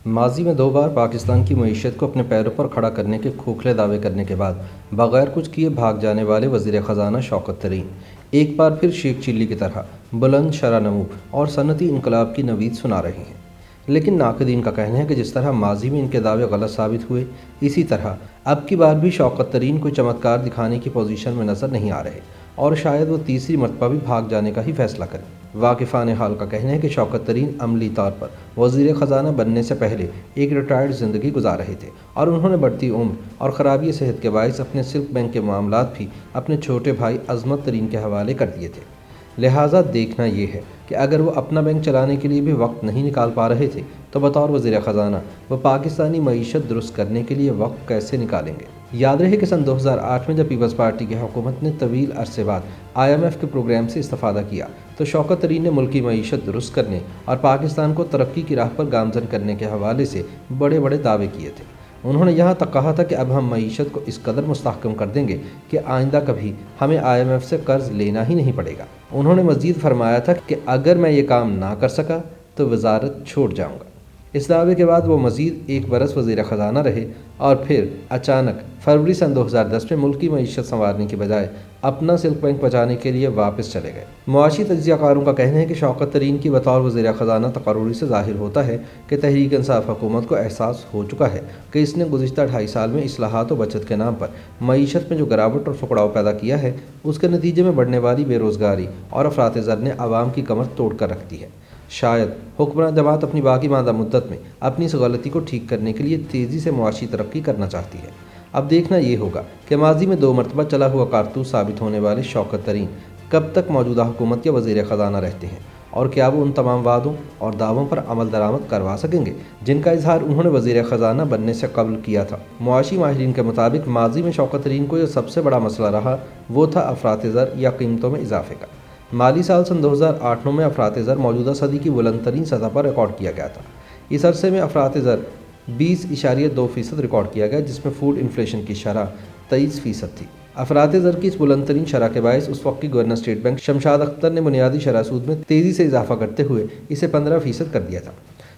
ماضی میں 2 بار پاکستان کی معیشت کو اپنے پیروں پر کھڑا کرنے کے کھوکھلے دعوے کرنے کے بعد بغیر کچھ کیے بھاگ جانے والے وزیر خزانہ شوکت ترین ایک بار پھر شیخ چلی کی طرح بلند شرح نمو اور صنعتی انقلاب کی نوید سنا رہے ہیں۔ لیکن ناقدین کا کہنا ہے کہ جس طرح ماضی میں ان کے دعوے غلط ثابت ہوئے، اسی طرح اب کی بار بھی شوکت ترین کوئی چمتکار دکھانے کی پوزیشن میں نظر نہیں آ رہے اور شاید وہ تیسری مرتبہ بھی بھاگ جانے کا ہی فیصلہ کریں۔ واقفان حال کا کہنا ہے کہ شوکت ترین عملی طور پر وزیر خزانہ بننے سے پہلے ایک ریٹائرڈ زندگی گزار رہے تھے اور انہوں نے بڑھتی عمر اور خرابی صحت کے باعث اپنے سلک بینک کے معاملات بھی اپنے چھوٹے بھائی عظمت ترین کے حوالے کر دیے تھے۔ لہٰذا دیکھنا یہ ہے کہ اگر وہ اپنا بینک چلانے کے لیے بھی وقت نہیں نکال پا رہے تھے تو بطور وزیر خزانہ وہ پاکستانی معیشت درست کرنے کے لیے وقت کیسے نکالیں گے۔ یاد رہے کہ سن 2008 میں جب پیپلز پارٹی کی حکومت نے طویل عرصے بعد IMF کے پروگرام سے استفادہ کیا تو شوکت ترین نے ملکی معیشت درست کرنے اور پاکستان کو ترقی کی راہ پر گامزن کرنے کے حوالے سے بڑے بڑے دعوے کیے تھے۔ انہوں نے یہاں تک کہا تھا کہ اب ہم معیشت کو اس قدر مستحکم کر دیں گے کہ آئندہ کبھی ہمیں IMF سے قرض لینا ہی نہیں پڑے گا۔ انہوں نے مزید فرمایا تھا کہ اگر میں یہ کام نہ کر سکا تو وزارت چھوڑ جاؤں گا۔ اس دعوے کے بعد وہ مزید 1 برس وزیر خزانہ رہے اور پھر اچانک فروری سن 2010 میں ملکی معیشت سنوارنے کی بجائے اپنا سلک بینک بچانے کے لیے واپس چلے گئے۔ معاشی تجزیہ کاروں کا کہنا ہے کہ شوکت ترین کی بطور وزیر خزانہ تقرری سے ظاہر ہوتا ہے کہ تحریک انصاف حکومت کو احساس ہو چکا ہے کہ اس نے گزشتہ 2.5 سال میں اصلاحات و بچت کے نام پر معیشت میں جو گراوٹ اور پھکڑاؤ پیدا کیا ہے، اس کے نتیجے میں بڑھنے والی بے روزگاری اور افراط زر نے عوام کی کمر توڑ کر رکھ دی ہے۔ شاید حکمران جماعت اپنی باقی ماندہ مدت میں اپنی اس غلطی کو ٹھیک کرنے کے لیے تیزی سے معاشی ترقی کرنا چاہتی ہے۔ اب دیکھنا یہ ہوگا کہ ماضی میں 2 مرتبہ چلا ہوا کارتوس ثابت ہونے والے شوکت ترین کب تک موجودہ حکومت کے وزیر خزانہ رہتے ہیں اور کیا وہ ان تمام وعدوں اور دعووں پر عمل درآمد کروا سکیں گے جن کا اظہار انہوں نے وزیر خزانہ بننے سے قبل کیا تھا۔ معاشی ماہرین کے مطابق ماضی میں شوکت ترین کو جو سب سے بڑا مسئلہ رہا وہ تھا افراط زر یا قیمتوں میں اضافے کا۔ مالی سال سن 2008-9 میں افراط زر موجودہ صدی کی بلند ترین سطح پر ریکارڈ کیا گیا تھا۔ اس عرصے میں افراط زر 20.2% ریکارڈ کیا گیا، جس میں فوڈ انفلیشن کی شرح 23% تھی۔ افراط زر کی اس بلند ترین شرح کے باعث اس وقت کی governor state bank Shamshad Akhtar نے بنیادی شرح سود میں تیزی سے اضافہ کرتے ہوئے اسے 15% کر دیا تھا۔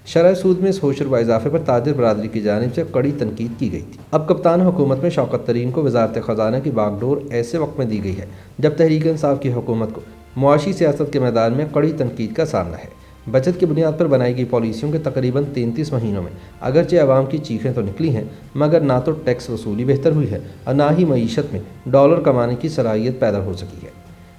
شرح سود میں اس ہوشربا اضافے پر تاجر برادری کی جانب سے کڑی تنقید کی گئی تھی۔ اب کپتان حکومت میں شوکت ترین کو وزارت خزانہ کی باغ ڈور ایسے وقت میں دی گئی ہے جب تحریک انصاف کی حکومت کو معاشی سیاست کے میدان میں کڑی تنقید کا سامنا ہے۔ بچت کی بنیاد پر بنائی گئی پالیسیوں کے تقریباً 33 مہینوں میں اگرچہ عوام کی چیخیں تو نکلی ہیں، مگر نہ تو ٹیکس وصولی بہتر ہوئی ہے اور نہ ہی معیشت میں ڈالر کمانے کی صلاحیت پیدا ہو سکی ہے۔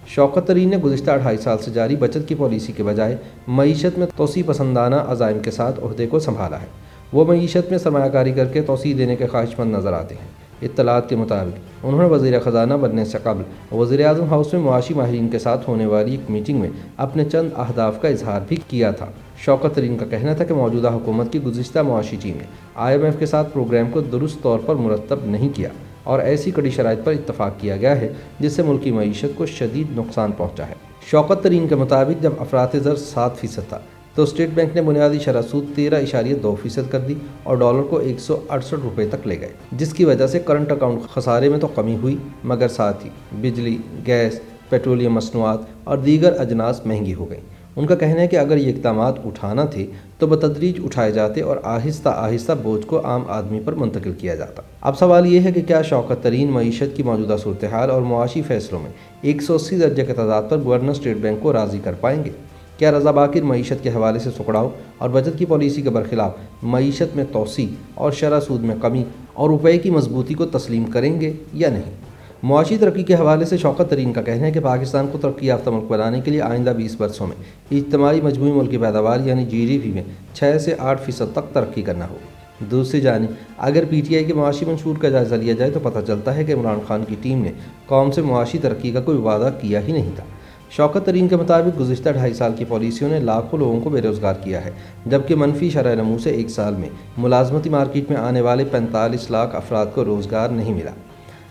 شوکت ترین نے گزشتہ 2.5 سال سے جاری بچت کی پالیسی کے بجائے معیشت میں توسیع پسندانہ عزائم کے ساتھ عہدے کو سنبھالا ہے۔ وہ معیشت میں سرمایہ کاری کر کے توسیع دینے کے خواہش مند نظر آتے ہیں۔ اطلاعات کے مطابق انہوں نے وزیر خزانہ بننے سے قبل وزیر اعظم ہاؤس میں معاشی ماہرین کے ساتھ ہونے والی ایک میٹنگ میں اپنے چند اہداف کا اظہار بھی کیا تھا۔ شوکت ترین کا کہنا تھا کہ موجودہ حکومت کی گزشتہ معاشی ٹیم نے IMF کے ساتھ پروگرام کو درست طور پر مرتب نہیں کیا اور ایسی کڑی شرائط پر اتفاق کیا گیا ہے جس سے ملکی معیشت کو شدید نقصان پہنچا ہے۔ شوکت ترین کے مطابق جب افراط زر 7% تھا تو اسٹیٹ بینک نے بنیادی شرح سود 13.2% کر دی اور ڈالر کو 168 روپے تک لے گئے، جس کی وجہ سے کرنٹ اکاؤنٹ خسارے میں تو کمی ہوئی مگر ساتھ ہی بجلی، گیس، پیٹرولیم مصنوعات اور دیگر اجناس مہنگی ہو گئیں۔ ان کا کہنا ہے کہ اگر یہ اقدامات اٹھانا تھے تو بتدریج اٹھائے جاتے اور آہستہ آہستہ بوجھ کو عام آدمی پر منتقل کیا جاتا۔ اب سوال یہ ہے کہ کیا شوکت ترین معیشت کی موجودہ صورتحال اور معاشی فیصلوں میں 180 درجے کے تضاد پر گورنر اسٹیٹ بینک کو راضی کر پائیں گے؟ کیا رضا باقر معیشت کے حوالے سے سکڑاؤ اور بچت کی پالیسی کے برخلاف معیشت میں توسیع اور شرح سود میں کمی اور روپے کی مضبوطی کو تسلیم کریں گے یا نہیں؟ معاشی ترقی کے حوالے سے شوکت ترین کا کہنا ہے کہ پاکستان کو ترقی یافتہ ملک بنانے کے لیے آئندہ 20 برسوں میں اجتماعی مجموعی ملکی پیداوار یعنی GDP میں 6 سے 8% تک ترقی کرنا ہوگی۔ دوسری جانب اگر PTI کے معاشی منشور کا جائزہ لیا جائے تو پتہ چلتا ہے کہ عمران خان کی ٹیم نے قوم سے معاشی ترقی کا کوئی وعدہ کیا ہی نہیں تھا۔ شوکت ترین کے مطابق گزشتہ 2.5 سال کی پالیسیوں نے لاکھوں لوگوں کو بے روزگار کیا ہے، جبکہ منفی شرح نمو سے 1 سال میں ملازمتی مارکیٹ میں آنے والے 45 لاکھ افراد کو روزگار نہیں ملا۔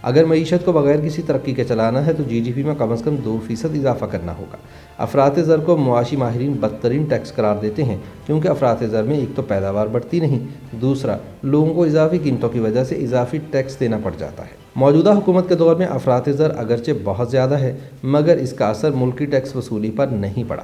اگر معیشت کو بغیر کسی ترقی کے چلانا ہے تو GDP میں کم از کم 2% اضافہ کرنا ہوگا۔ افراط زر کو معاشی ماہرین بدترین ٹیکس قرار دیتے ہیں کیونکہ افراط زر میں ایک تو پیداوار بڑھتی نہیں، دوسرا لوگوں کو اضافی قیمتوں کی وجہ سے اضافی ٹیکس دینا پڑ جاتا ہے۔ موجودہ حکومت کے دور میں افراط زر اگرچہ بہت زیادہ ہے مگر اس کا اثر ملکی ٹیکس وصولی پر نہیں پڑا۔